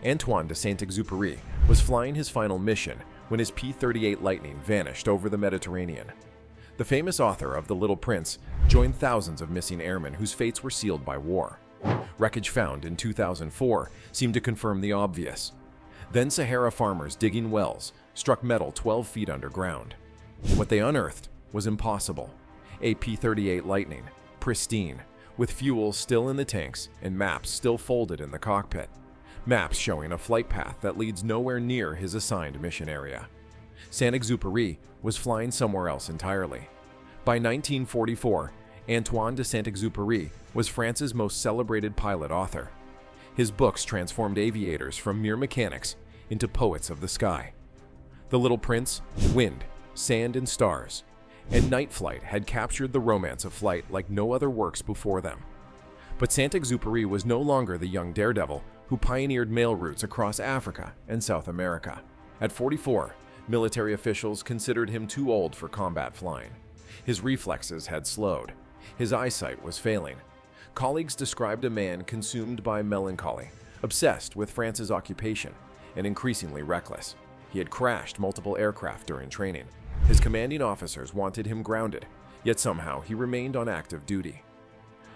Antoine de Saint-Exupéry was flying his final mission when his P-38 Lightning vanished over the Mediterranean. The famous author of The Little Prince joined thousands of missing airmen whose fates were sealed by war. Wreckage found in 2004 seemed to confirm the obvious. Then Sahara farmers digging wells struck metal 12 feet underground. What they unearthed was impossible. A P-38 Lightning, pristine, with fuel still in the tanks and maps still folded in the cockpit. Maps showing a flight path that leads nowhere near his assigned mission area. Saint-Exupéry was flying somewhere else entirely. By 1944, Antoine de Saint-Exupéry was France's most celebrated pilot-author. His books transformed aviators from mere mechanics into poets of the sky. The Little Prince, Wind, Sand and Stars, and Night Flight had captured the romance of flight like no other works before them. But Saint-Exupéry was no longer the young daredevil who pioneered mail routes across Africa and South America. At 44, military officials considered him too old for combat flying. His reflexes had slowed. His eyesight was failing. Colleagues described a man consumed by melancholy, obsessed with France's occupation, and increasingly reckless. He had crashed multiple aircraft during training. His commanding officers wanted him grounded, yet somehow he remained on active duty.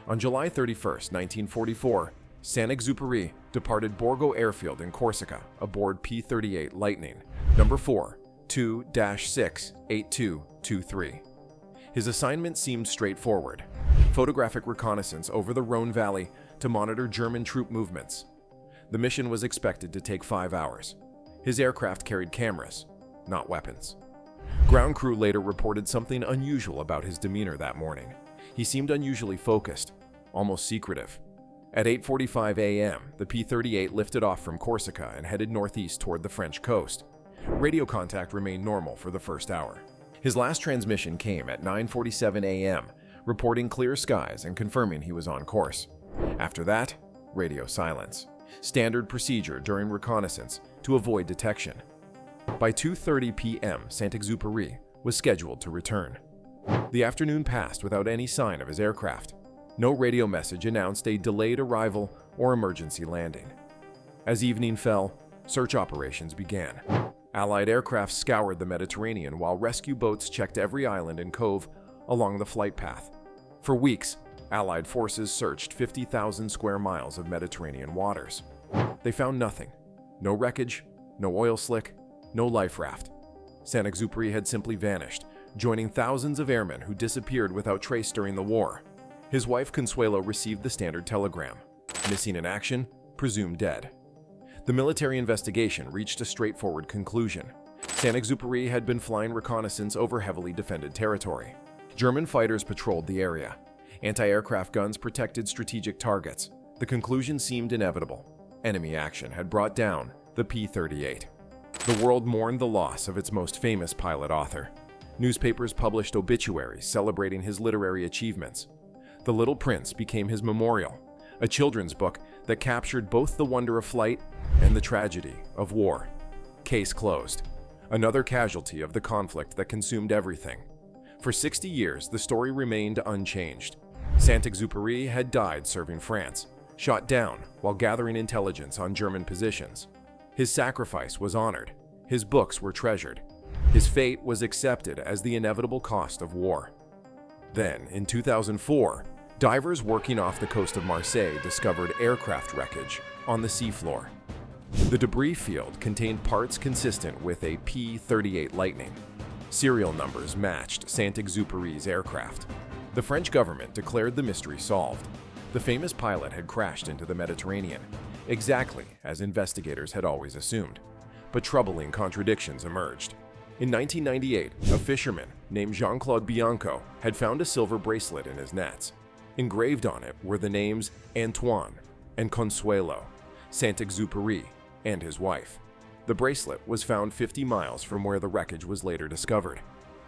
On July 31, 1944, Saint-Exupéry departed Borgo Airfield in Corsica aboard P-38 Lightning, number 4-2-68223. His assignment seemed straightforward: photographic reconnaissance over the Rhone Valley to monitor German troop movements. The mission was expected to take 5 hours. His aircraft carried cameras, not weapons. Ground crew later reported something unusual about his demeanor that morning. He seemed unusually focused, almost secretive. At 8:45 a.m., the P-38 lifted off from Corsica and headed northeast toward the French coast. Radio contact remained normal for the first hour. His last transmission came at 9:47 a.m., reporting clear skies and confirming he was on course. After that, radio silence, standard procedure during reconnaissance to avoid detection. By 2:30 p.m., Saint-Exupéry was scheduled to return. The afternoon passed without any sign of his aircraft. No radio message announced a delayed arrival or emergency landing. As evening fell, search operations began. Allied aircraft scoured the Mediterranean while rescue boats checked every island and cove along the flight path. For weeks, Allied forces searched 50,000 square miles of Mediterranean waters. They found nothing. No wreckage, no oil slick, no life raft. Saint-Exupéry had simply vanished, joining thousands of airmen who disappeared without trace during the war. His wife Consuelo received the standard telegram: missing in action, presumed dead. The military investigation reached a straightforward conclusion. Saint-Exupéry had been flying reconnaissance over heavily defended territory. German fighters patrolled the area. Anti-aircraft guns protected strategic targets. The conclusion seemed inevitable. Enemy action had brought down the P-38. The world mourned the loss of its most famous pilot-author. Newspapers published obituaries celebrating his literary achievements. The Little Prince became his memorial, a children's book that captured both the wonder of flight and the tragedy of war. Case closed. Another casualty of the conflict that consumed everything. For 60 years, the story remained unchanged. Saint-Exupéry had died serving France, shot down while gathering intelligence on German positions. His sacrifice was honored. His books were treasured. His fate was accepted as the inevitable cost of war. Then, in 2004, divers working off the coast of Marseille discovered aircraft wreckage on the seafloor. The debris field contained parts consistent with a P-38 Lightning. Serial numbers matched Saint-Exupéry's aircraft. The French government declared the mystery solved. The famous pilot had crashed into the Mediterranean, exactly as investigators had always assumed. But troubling contradictions emerged. In 1998, a fisherman named Jean-Claude Bianco had found a silver bracelet in his nets. Engraved on it were the names Antoine and Consuelo, Saint-Exupéry, and his wife. The bracelet was found 50 miles from where the wreckage was later discovered.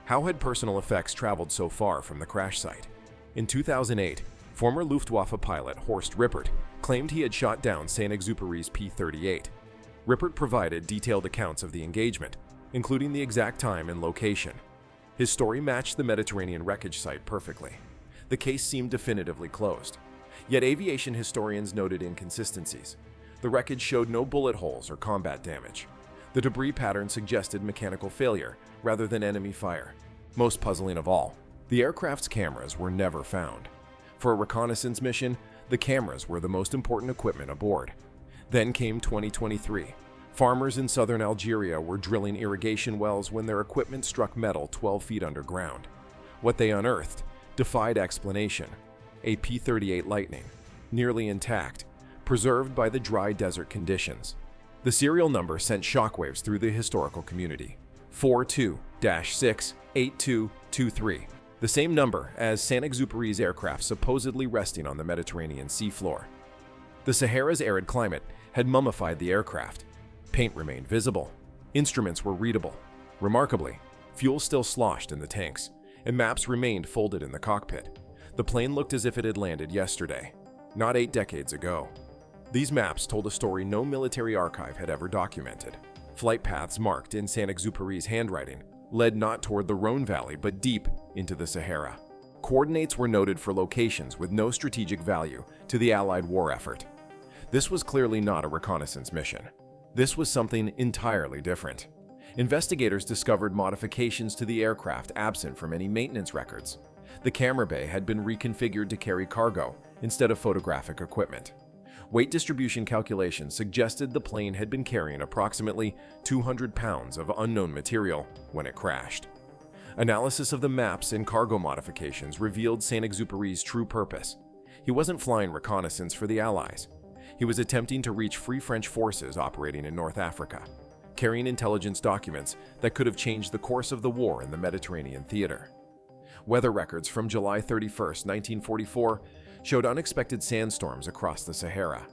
How had personal effects traveled so far from the crash site? In 2008, former Luftwaffe pilot Horst Rippert claimed he had shot down Saint-Exupéry's P-38. Rippert provided detailed accounts of the engagement, including the exact time and location. His story matched the Mediterranean wreckage site perfectly. The case seemed definitively closed. Yet aviation historians noted inconsistencies. The wreckage showed no bullet holes or combat damage. The debris pattern suggested mechanical failure rather than enemy fire. Most puzzling of all, the aircraft's cameras were never found. For a reconnaissance mission, the cameras were the most important equipment aboard. Then came 2023. Farmers in southern Algeria were drilling irrigation wells when their equipment struck metal 12 feet underground. What they unearthed defied explanation. A P-38 Lightning, nearly intact, preserved by the dry desert conditions. The serial number sent shockwaves through the historical community. 42-68223, the same number as Saint-Exupéry's aircraft supposedly resting on the Mediterranean seafloor. The Sahara's arid climate had mummified the aircraft. Paint remained visible. Instruments were readable. Remarkably, fuel still sloshed in the tanks, and maps remained folded in the cockpit. The plane looked as if it had landed yesterday, not 8 decades ago. These maps told a story no military archive had ever documented. Flight paths marked in Saint-Exupéry's handwriting led not toward the Rhone Valley but deep into the Sahara. Coordinates were noted for locations with no strategic value to the Allied war effort. This was clearly not a reconnaissance mission. This was something entirely different. Investigators discovered modifications to the aircraft absent from any maintenance records. The camera bay had been reconfigured to carry cargo instead of photographic equipment. Weight distribution calculations suggested the plane had been carrying approximately 200 pounds of unknown material when it crashed. Analysis of the maps and cargo modifications revealed Saint-Exupéry's true purpose. He wasn't flying reconnaissance for the Allies. He was attempting to reach Free French forces operating in North Africa, carrying intelligence documents that could have changed the course of the war in the Mediterranean theater. Weather records from July 31, 1944, showed unexpected sandstorms across the Sahara.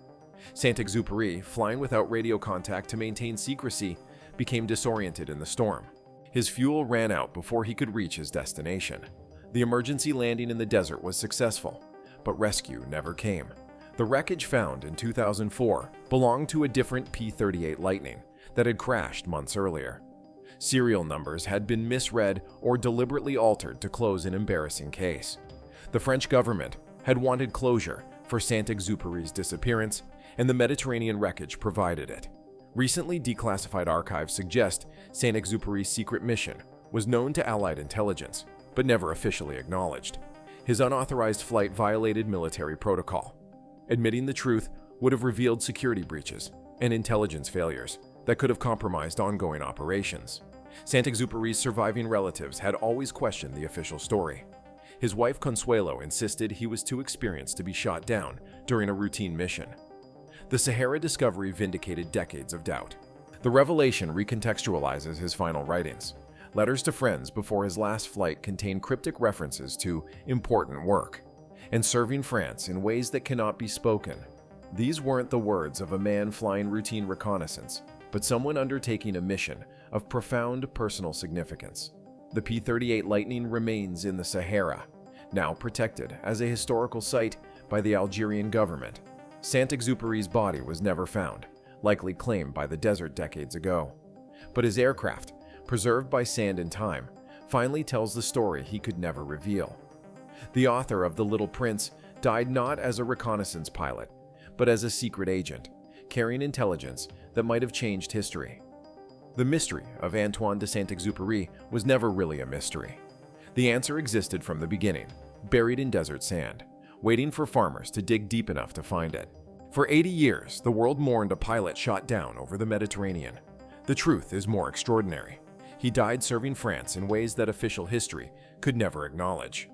Saint-Exupéry, flying without radio contact to maintain secrecy, became disoriented in the storm. His fuel ran out before he could reach his destination. The emergency landing in the desert was successful, but rescue never came. The wreckage found in 2004 belonged to a different P-38 Lightning that had crashed months earlier. Serial numbers had been misread or deliberately altered to close an embarrassing case. The French government had wanted closure for Saint-Exupéry's disappearance, and the Mediterranean wreckage provided it. Recently declassified archives suggest Saint-Exupéry's secret mission was known to Allied intelligence, but never officially acknowledged. His unauthorized flight violated military protocol. Admitting the truth would have revealed security breaches and intelligence failures that could have compromised ongoing operations. Saint-Exupéry's surviving relatives had always questioned the official story. His wife Consuelo insisted he was too experienced to be shot down during a routine mission. The Sahara discovery vindicated decades of doubt. The revelation recontextualizes his final writings. Letters to friends before his last flight contain cryptic references to important work and serving France in ways that cannot be spoken. These weren't the words of a man flying routine reconnaissance, but someone undertaking a mission of profound personal significance. The P-38 Lightning remains in the Sahara, now protected as a historical site by the Algerian government. Saint-Exupéry's body was never found, likely claimed by the desert decades ago. But his aircraft, preserved by sand and time, finally tells the story he could never reveal. The author of The Little Prince died not as a reconnaissance pilot, but as a secret agent, carrying intelligence that might have changed history. The mystery of Antoine de Saint-Exupéry was never really a mystery. The answer existed from the beginning, buried in desert sand, waiting for farmers to dig deep enough to find it. For 80 years, the world mourned a pilot shot down over the Mediterranean. The truth is more extraordinary. He died serving France in ways that official history could never acknowledge.